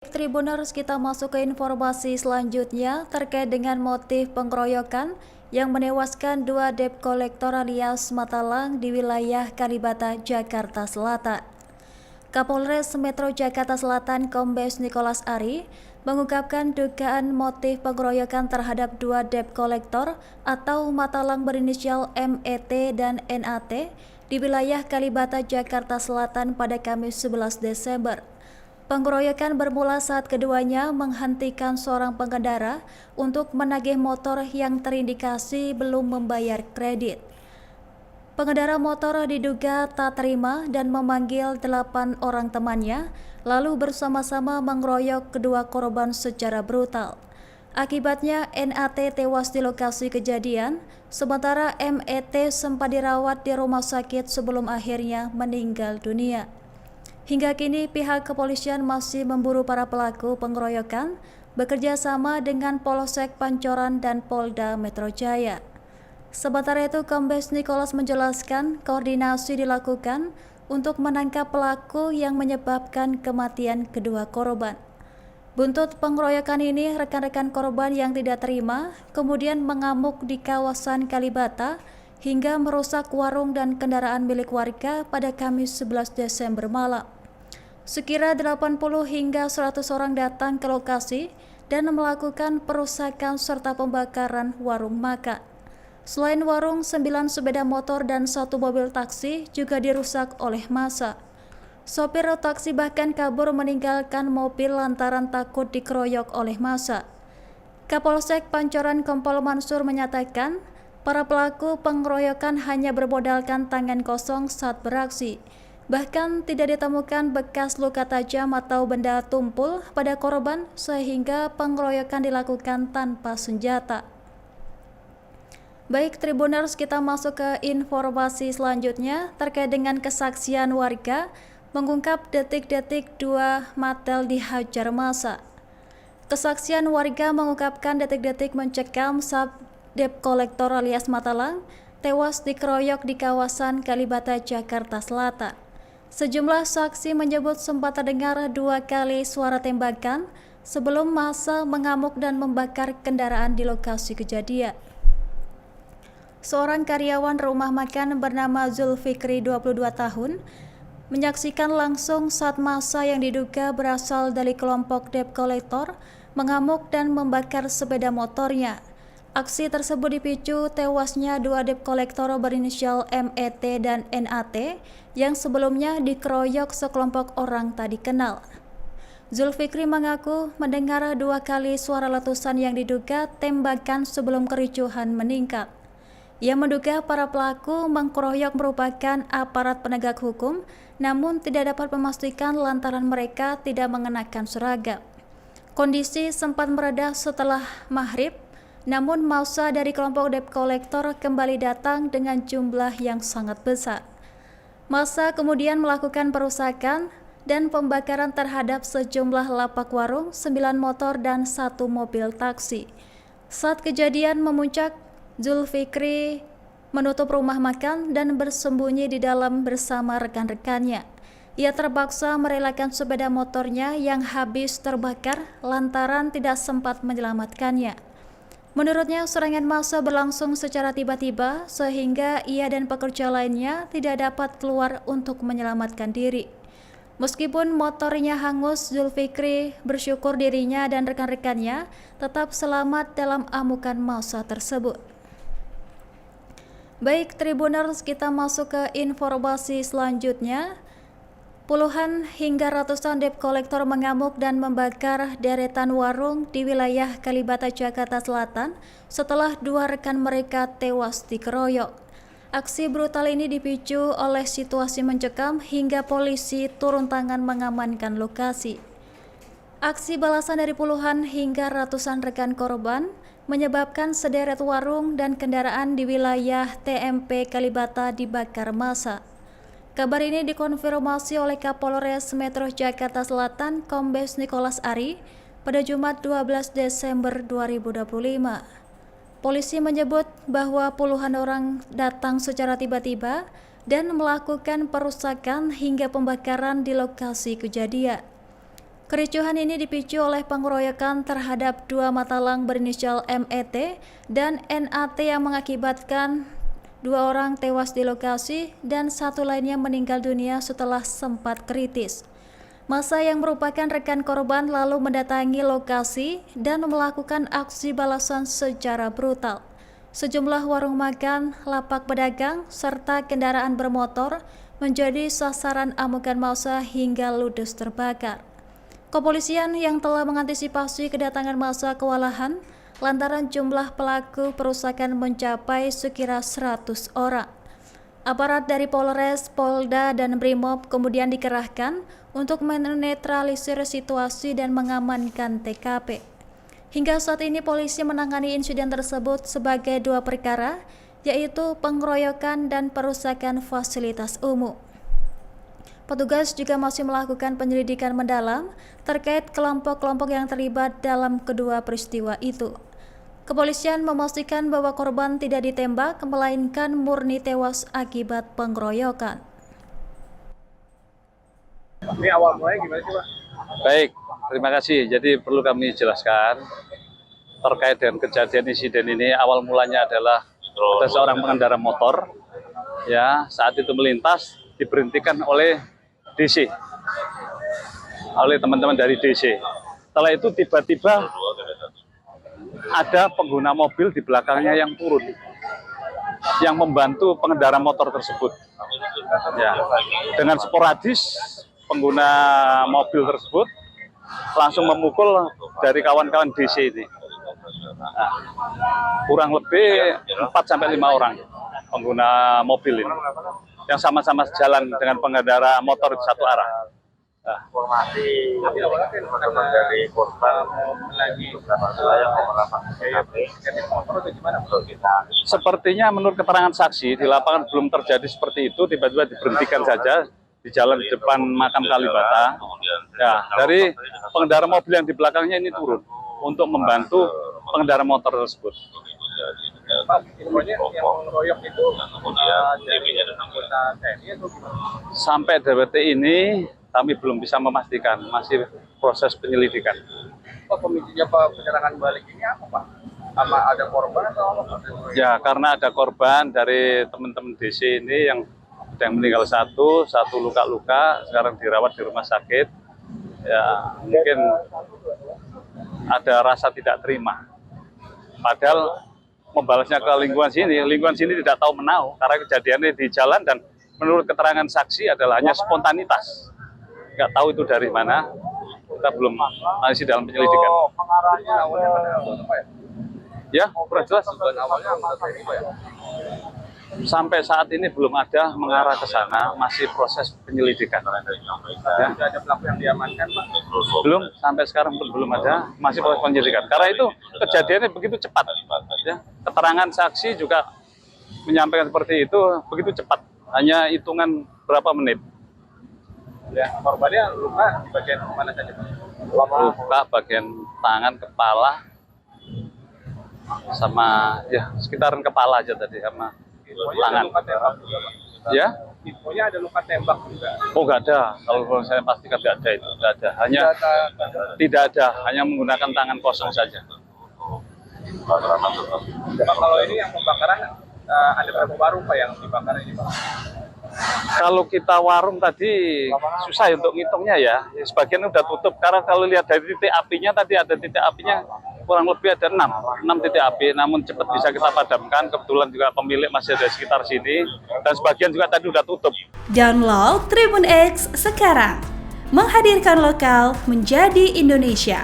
Tribuners, kita masuk ke informasi selanjutnya terkait dengan motif pengeroyokan yang menewaskan dua debt kolektor alias Matalang di wilayah Kalibata, Jakarta Selatan. Kapolres Metro Jakarta Selatan Kombes Nicholas Ari mengungkapkan dugaan motif pengeroyokan terhadap dua debt kolektor atau Matalang berinisial MET dan NAT di wilayah Kalibata, Jakarta Selatan pada Kamis 11 Desember. Pengeroyokan bermula saat keduanya menghentikan seorang pengendara untuk menagih motor yang terindikasi belum membayar kredit. Pengendara motor diduga tak terima dan memanggil 8 orang temannya, lalu bersama-sama mengeroyok kedua korban secara brutal. Akibatnya NAT tewas di lokasi kejadian, sementara MET sempat dirawat di rumah sakit sebelum akhirnya meninggal dunia. Hingga kini pihak kepolisian masih memburu para pelaku pengeroyokan bekerja sama dengan Polsek Pancoran dan Polda Metro Jaya. Sementara itu, Kombes Nicholas menjelaskan koordinasi dilakukan untuk menangkap pelaku yang menyebabkan kematian kedua korban. Buntut pengeroyokan ini, rekan-rekan korban yang tidak terima kemudian mengamuk di kawasan Kalibata hingga merusak warung dan kendaraan milik warga pada Kamis 11 Desember malam. Sekira 80 hingga 100 orang datang ke lokasi dan melakukan perusakan serta pembakaran warung makan. Selain warung, 9 sepeda motor dan 1 mobil taksi juga dirusak oleh massa. Sopir taksi bahkan kabur meninggalkan mobil lantaran takut dikeroyok oleh massa. Kapolsek Pancoran Kompol Mansur menyatakan, para pelaku pengeroyokan hanya bermodalkan tangan kosong saat beraksi. Bahkan tidak ditemukan bekas luka tajam atau benda tumpul pada korban sehingga pengeroyokan dilakukan tanpa senjata. Baik Tribuners, kita masuk ke informasi selanjutnya terkait dengan kesaksian warga mengungkap detik-detik dua Matel dihajar massa. Kesaksian warga mengungkapkan detik-detik mencekam saat debt kolektor alias Matalang tewas dikeroyok di kawasan Kalibata, Jakarta Selatan. Sejumlah saksi menyebut sempat terdengar 2 kali suara tembakan sebelum massa mengamuk dan membakar kendaraan di lokasi kejadian. Seorang karyawan rumah makan bernama Zulfikri 22 tahun menyaksikan langsung saat massa yang diduga berasal dari kelompok debt kolektor mengamuk dan membakar sepeda motornya. Aksi tersebut dipicu tewasnya 2 debt kolektor berinisial MET dan NAT yang sebelumnya dikeroyok sekelompok orang tak dikenal. Zulfikri mengaku mendengar 2 kali suara letusan yang diduga tembakan sebelum kericuhan meningkat. Ia menduga para pelaku mengkeroyok merupakan aparat penegak hukum, namun tidak dapat memastikan lantaran mereka tidak mengenakan seragam. Kondisi sempat mereda setelah maghrib, namun massa dari kelompok debt kolektor kembali datang dengan jumlah yang sangat besar. Massa kemudian melakukan perusakan dan pembakaran terhadap sejumlah lapak warung, 9 motor dan 1 mobil taksi. Saat kejadian memuncak, Zulfikri menutup rumah makan dan bersembunyi di dalam bersama rekan-rekannya. Ia terpaksa merelakan sepeda motornya yang habis terbakar lantaran tidak sempat menyelamatkannya. Menurutnya, serangan massa berlangsung secara tiba-tiba sehingga ia dan pekerja lainnya tidak dapat keluar untuk menyelamatkan diri. Meskipun motornya hangus, Zulfikri bersyukur dirinya dan rekan-rekannya tetap selamat dalam amukan massa tersebut. Baik Tribuners, kita masuk ke informasi selanjutnya. Puluhan hingga ratusan debt kolektor mengamuk dan membakar deretan warung di wilayah Kalibata, Jakarta Selatan setelah 2 rekan mereka tewas dikeroyok. Aksi brutal ini dipicu oleh situasi mencekam hingga polisi turun tangan mengamankan lokasi. Aksi balasan dari puluhan hingga ratusan rekan korban menyebabkan sederet warung dan kendaraan di wilayah TMP Kalibata dibakar massa. Kabar ini dikonfirmasi oleh Kapolres Metro Jakarta Selatan Kombes Nicholas Ari pada Jumat 12 Desember 2025. Polisi menyebut bahwa puluhan orang datang secara tiba-tiba dan melakukan perusakan hingga pembakaran di lokasi kejadian. Kericuhan ini dipicu oleh pengeroyokan terhadap dua matalang berinisial MET dan NAT yang mengakibatkan dua orang tewas di lokasi dan satu lainnya meninggal dunia setelah sempat kritis. Massa yang merupakan rekan korban lalu mendatangi lokasi dan melakukan aksi balasan secara brutal. Sejumlah warung makan, lapak pedagang, serta kendaraan bermotor menjadi sasaran amukan massa hingga ludes terbakar. Kepolisian yang telah mengantisipasi kedatangan massa kewalahan lantaran jumlah pelaku perusakan mencapai sekira 100 orang. Aparat dari Polres, Polda, dan Brimob kemudian dikerahkan untuk menetralisir situasi dan mengamankan TKP. Hingga saat ini polisi menangani insiden tersebut sebagai dua perkara, yaitu pengeroyokan dan perusakan fasilitas umum. Petugas juga masih melakukan penyelidikan mendalam terkait kelompok-kelompok yang terlibat dalam kedua peristiwa itu. Kepolisian memastikan bahwa korban tidak ditembak, melainkan murni tewas akibat pengeroyokan. Ini awal mulanya gimana sih, Pak? Baik, terima kasih. Jadi perlu kami jelaskan terkait dengan kejadian insiden ini. Awal mulanya adalah ada seorang pengendara motor, ya, saat itu melintas diberhentikan oleh DC, oleh teman-teman dari DC. Setelah itu tiba-tiba ada pengguna mobil di belakangnya yang turun, yang membantu pengendara motor tersebut. Ya, dengan sporadis pengguna mobil tersebut langsung memukul dari kawan-kawan DC ini. Nah, kurang lebih 4-5 orang pengguna mobil ini yang sama-sama jalan dengan pengendara motor di satu arah. Informasi teman-teman dari korban lagi yang motor atau gimana menurut kita? Sepertinya menurut keterangan saksi di lapangan belum terjadi seperti itu, tiba-tiba diberhentikan saja di jalan di depan makam Kalibata. Ya, dari pengendara mobil yang di belakangnya ini turun untuk membantu pengendara motor tersebut. Pak, infonya yang mengeroyok itu dari anggota TNI atau gimana? Sampai detik ini kami belum bisa memastikan, masih proses penyelidikan. Pak, pemicunya Pak penyerangan balik ini apa, Pak? Sama ada korban atau apa? Ya, karena ada korban dari teman-teman DC ini yang meninggal satu luka-luka, sekarang dirawat di rumah sakit. Ya, mungkin ada rasa tidak terima. Padahal membalasnya ke lingkungan sini tidak tahu menau karena kejadiannya di jalan dan menurut keterangan saksi adalah hanya spontanitas. Nggak tahu itu dari mana, kita belum masih dalam penyelidikan. Pengarahnya awalnya apa ya? Ya, kurang jelas. Awalnya ya? Sampai saat ini belum ada mengarah ke sana, masih proses penyelidikan. Ya. Sudah ada pelaku yang diamankan, Pak? Belum, sampai sekarang belum ada, masih proses penyelidikan. Karena itu kejadiannya begitu cepat. Ya. Keterangan saksi juga menyampaikan seperti itu begitu cepat, hanya hitungan berapa menit. Ya, korbannya luka di bagian mana saja, Pak? Luka bagian tangan, kepala, sama ya sekitaran kepala aja tadi sama tangan. Ada luka tembak juga, Pak? Ya? Infonya ada luka tembak juga. Oh, nggak ada. Kalau saya pastikan nggak ada itu, nggak ada. Hanya tidak ada, hanya menggunakan tangan kosong saja. Pak, kalau ini yang pembakaran ada berapa warung, Pak, yang dibakar ini, Pak? Kalau kita warung tadi susah untuk ngitungnya ya. Sebagian udah tutup. Karena kalau lihat dari titik apinya tadi ada titik apinya kurang lebih ada 6 titik api. Namun cepat bisa kita padamkan. Kebetulan juga pemilik masih ada di sekitar sini. Dan sebagian juga tadi udah tutup. Download Tribun X sekarang. Menghadirkan lokal menjadi Indonesia.